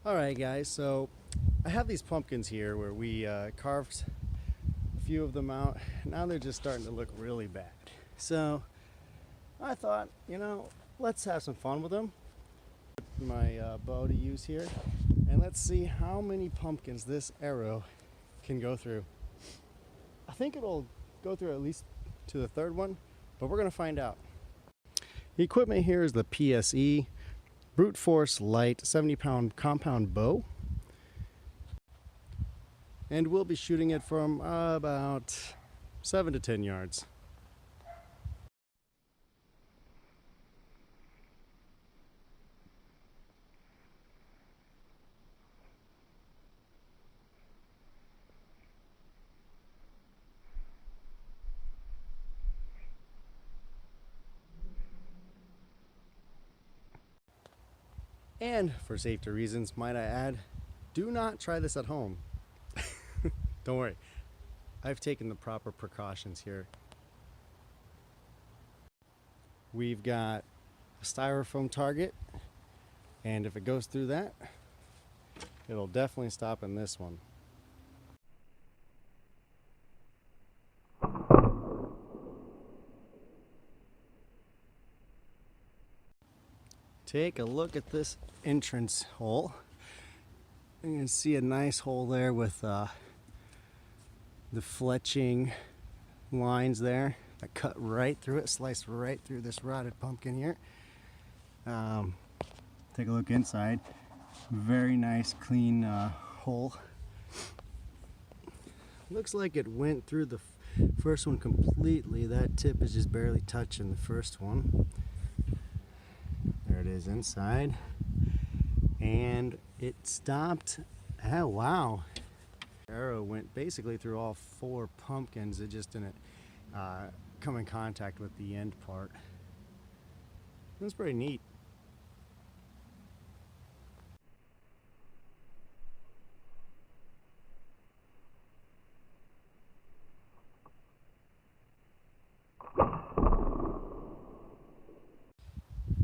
Alright guys, so I have these pumpkins here where we carved a few of them out. Now they're just starting to look really bad. So I thought, let's have some fun with them. My bow to use here, and let's see how many pumpkins this arrow can go through. I think it'll go through at least to the third one, but we're going to find out. The equipment here is the PSE Brute Force Lite 70-pound compound bow, and we'll be shooting it from about 7 to 10 yards. And for safety reasons, might I add, do not try this at home. Don't worry, I've taken the proper precautions here. We've got a styrofoam target, and if it goes through that, it'll definitely stop in this one. Take a look at this entrance hole. You can see a nice hole there with the fletching lines there that cut right through it, sliced right through this rotted pumpkin here. Take a look inside. Very nice, clean hole. Looks like it went through the first one completely. That tip is just barely touching the first one. There it is inside, and it stopped. Oh wow, the arrow went basically through all 4 pumpkins. It just didn't come in contact with the end part. That's pretty neat.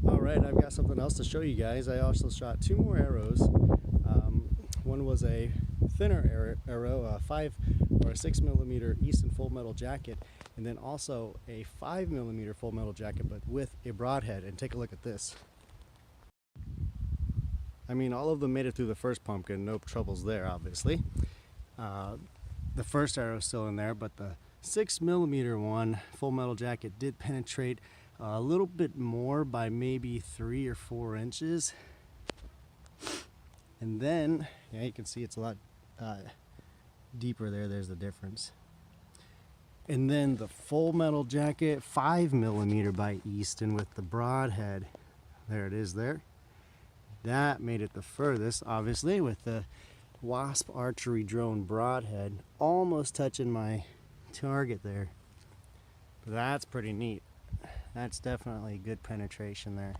Alright, I've got something else to show you guys. I also shot 2 more arrows. One was a thinner arrow, a 5 or a 6 millimeter Easton Full Metal Jacket, and then also a 5 millimeter Full Metal Jacket, but with a broadhead. And take a look at this. I mean, all of them made it through the first pumpkin, no troubles there, obviously. The first arrow is still in there, but the 6 millimeter one, Full Metal Jacket, did penetrate a little bit more by maybe 3 or 4 inches. And then, yeah, you can see it's a lot deeper there. There's the difference. And then the Full Metal Jacket 5 millimeter by Easton with the broadhead. There it is there. That made it the furthest, obviously, with the Wasp Archery drone broadhead almost touching my target there. But that's pretty neat. That's definitely good penetration there.